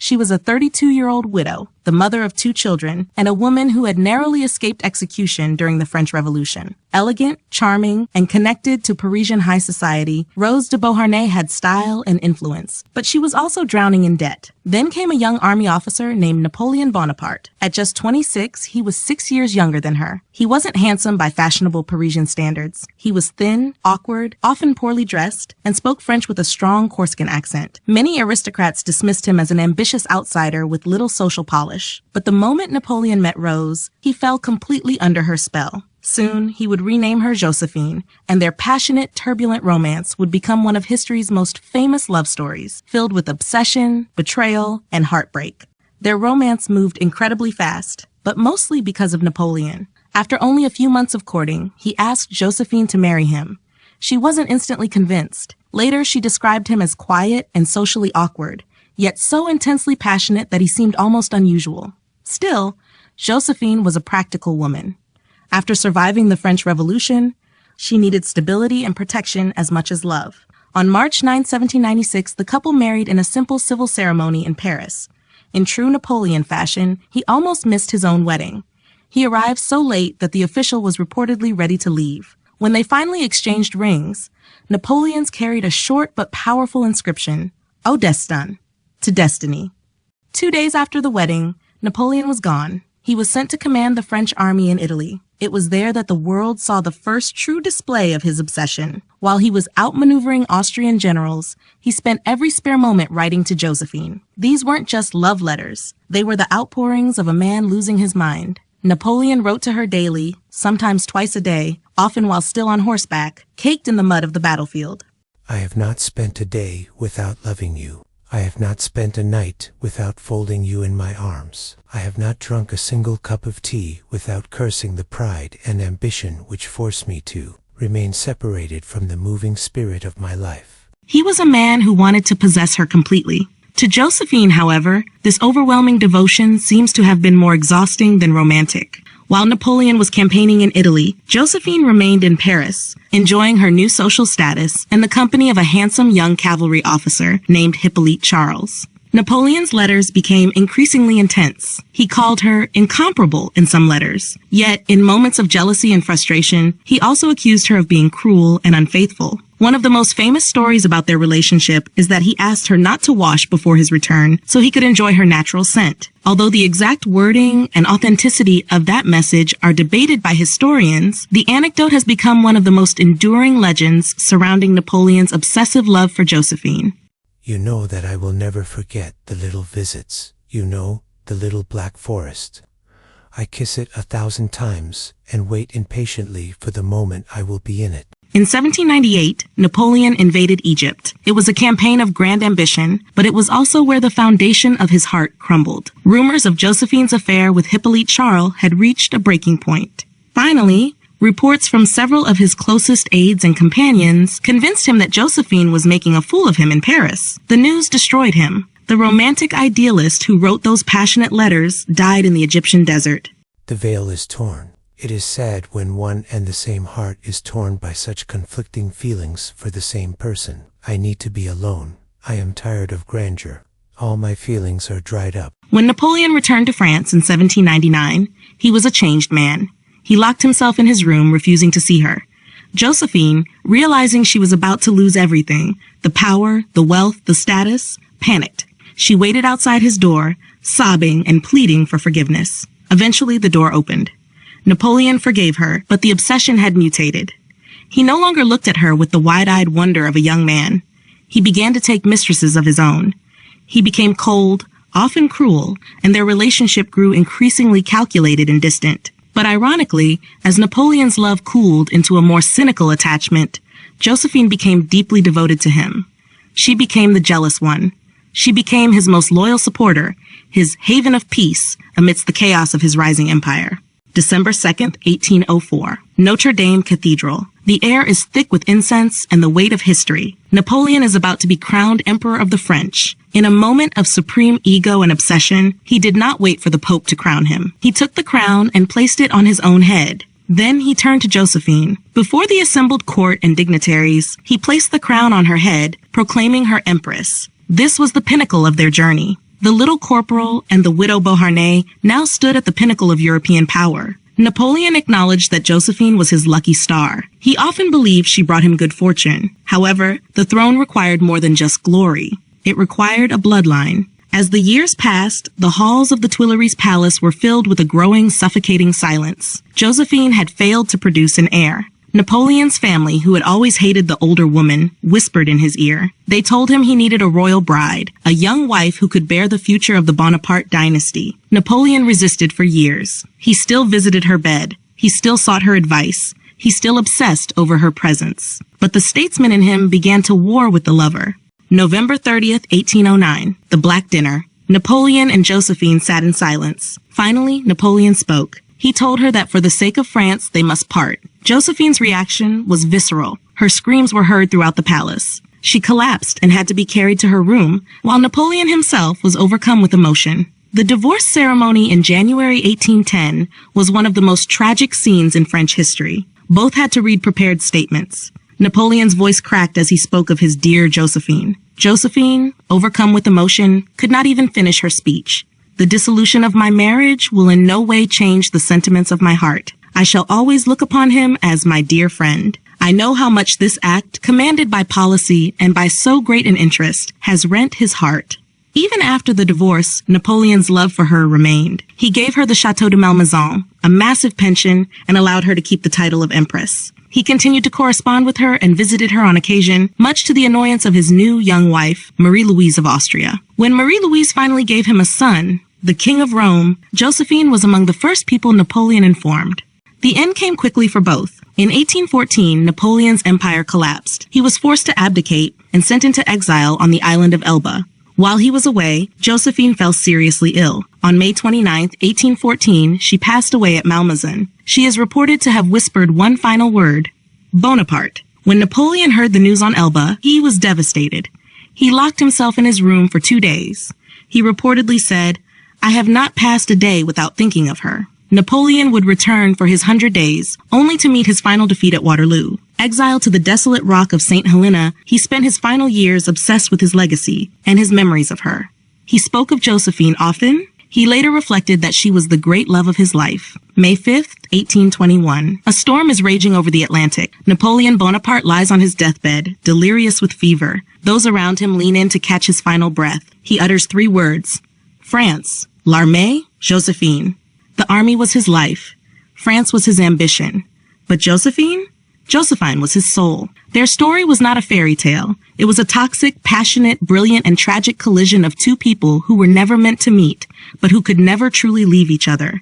She was a 32-year-old widow, the mother of 2 children, and a woman who had narrowly escaped execution during the French Revolution. Elegant, charming, and connected to Parisian high society, Rose de Beauharnais had style and influence, but she was also drowning in debt. Then came a young army officer named Napoleon Bonaparte. At just 26, he was 6 years younger than her. He wasn't handsome by fashionable Parisian standards. He was thin, awkward, often poorly dressed, and spoke French with a strong Corsican accent. Many aristocrats dismissed him as an ambitious outsider with little social polish. But the moment Napoleon met Rose, he fell completely under her spell. Soon, he would rename her Josephine, and their passionate, turbulent romance would become one of history's most famous love stories, filled with obsession, betrayal, and heartbreak. Their romance moved incredibly fast, but mostly because of Napoleon. After only a few months of courting, he asked Josephine to marry him. She wasn't instantly convinced. Later, she described him as quiet and socially awkward, yet so intensely passionate that he seemed almost unusual. Still, Josephine was a practical woman. After surviving the French Revolution, she needed stability and protection as much as love. On March 9, 1796, the couple married in a simple civil ceremony in Paris. In true Napoleon fashion, he almost missed his own wedding. He arrived so late that the official was reportedly ready to leave. When they finally exchanged rings, Napoleon's carried a short but powerful inscription, Au destin, to destiny. 2 days after the wedding, Napoleon was gone. He was sent to command the French army in Italy. It was there that the world saw the first true display of his obsession. While he was outmaneuvering Austrian generals, he spent every spare moment writing to Josephine. These weren't just love letters. They were the outpourings of a man losing his mind. Napoleon wrote to her daily, sometimes twice a day, often while still on horseback, caked in the mud of the battlefield. I have not spent a day without loving you. I have not spent a night without folding you in my arms. I have not drunk a single cup of tea without cursing the pride and ambition which force me to remain separated from the moving spirit of my life. He was a man who wanted to possess her completely. To Josephine, however, this overwhelming devotion seems to have been more exhausting than romantic. While Napoleon was campaigning in Italy, Josephine remained in Paris, enjoying her new social status and the company of a handsome young cavalry officer named Hippolyte Charles. Napoleon's letters became increasingly intense. He called her incomparable in some letters. Yet, in moments of jealousy and frustration, he also accused her of being cruel and unfaithful. One of the most famous stories about their relationship is that he asked her not to wash before his return so he could enjoy her natural scent. Although the exact wording and authenticity of that message are debated by historians, the anecdote has become one of the most enduring legends surrounding Napoleon's obsessive love for Josephine. You know that I will never forget the little visits. You know, the little black forest. I kiss it 1,000 times and wait impatiently for the moment I will be in it. In 1798, Napoleon invaded Egypt. It was a campaign of grand ambition, but it was also where the foundation of his heart crumbled. Rumors of Josephine's affair with Hippolyte Charles had reached a breaking point. Finally, reports from several of his closest aides and companions convinced him that Josephine was making a fool of him in Paris. The news destroyed him. The romantic idealist who wrote those passionate letters died in the Egyptian desert. The veil is torn. It is sad when one and the same heart is torn by such conflicting feelings for the same person. I need to be alone. I am tired of grandeur. All my feelings are dried up. When Napoleon returned to France in 1799, he was a changed man. He locked himself in his room, refusing to see her. Josephine, realizing she was about to lose everything, the power, the wealth, the status, panicked. She waited outside his door, sobbing and pleading for forgiveness. Eventually, the door opened. Napoleon forgave her, but the obsession had mutated. He no longer looked at her with the wide-eyed wonder of a young man. He began to take mistresses of his own. He became cold, often cruel, and their relationship grew increasingly calculated and distant. But ironically, as Napoleon's love cooled into a more cynical attachment, Josephine became deeply devoted to him. She became the jealous one. She became his most loyal supporter, his haven of peace amidst the chaos of his rising empire. December 2nd, 1804. Notre Dame Cathedral. The air is thick with incense and the weight of history. Napoleon is about to be crowned Emperor of the French. In a moment of supreme ego and obsession, he did not wait for the Pope to crown him. He took the crown and placed it on his own head. Then he turned to Josephine. Before the assembled court and dignitaries, he placed the crown on her head, proclaiming her empress. This was the pinnacle of their journey. The little corporal and the widow Beauharnais now stood at the pinnacle of European power. Napoleon acknowledged that Josephine was his lucky star. He often believed she brought him good fortune. However, the throne required more than just glory. It required a bloodline. As the years passed, the halls of the Tuileries Palace were filled with a growing, suffocating silence. Josephine had failed to produce an heir. Napoleon's family, who had always hated the older woman, whispered in his ear. They told him he needed a royal bride, a young wife who could bear the future of the Bonaparte dynasty. Napoleon resisted for years. He still visited her bed. He still sought her advice. He still obsessed over her presence. But the statesman in him began to war with the lover. November 30th, 1809, the Black Dinner. Napoleon and Josephine sat in silence. Finally, Napoleon spoke. He told her that for the sake of France, they must part. Josephine's reaction was visceral. Her screams were heard throughout the palace. She collapsed and had to be carried to her room, while Napoleon himself was overcome with emotion. The divorce ceremony in January 1810 was one of the most tragic scenes in French history. Both had to read prepared statements. Napoleon's voice cracked as he spoke of his dear Josephine. Josephine, overcome with emotion, could not even finish her speech. The dissolution of my marriage will in no way change the sentiments of my heart. I shall always look upon him as my dear friend. I know how much this act, commanded by policy and by so great an interest, has rent his heart. Even after the divorce, Napoleon's love for her remained. He gave her the Château de Malmaison, a massive pension, and allowed her to keep the title of Empress. He continued to correspond with her and visited her on occasion, much to the annoyance of his new young wife, Marie-Louise of Austria. When Marie-Louise finally gave him a son, the King of Rome, Josephine was among the first people Napoleon informed. The end came quickly for both. In 1814, Napoleon's empire collapsed. He was forced to abdicate and sent into exile on the island of Elba. While he was away, Josephine fell seriously ill. On May 29, 1814, she passed away at Malmaison. She is reported to have whispered one final word, Bonaparte. When Napoleon heard the news on Elba, he was devastated. He locked himself in his room for 2 days. He reportedly said, I have not passed a day without thinking of her. Napoleon would return for his 100 days, only to meet his final defeat at Waterloo. Exiled to the desolate rock of St. Helena, he spent his final years obsessed with his legacy and his memories of her. He spoke of Josephine often. He later reflected that she was the great love of his life. May 5th, 1821. A storm is raging over the Atlantic. Napoleon Bonaparte lies on his deathbed, delirious with fever. Those around him lean in to catch his final breath. He utters 3 words. France, l'armée, Josephine. The army was his life. France was his ambition. But Josephine was his soul. Their story was not a fairy tale. It was a toxic, passionate, brilliant, and tragic collision of 2 people who were never meant to meet, but who could never truly leave each other.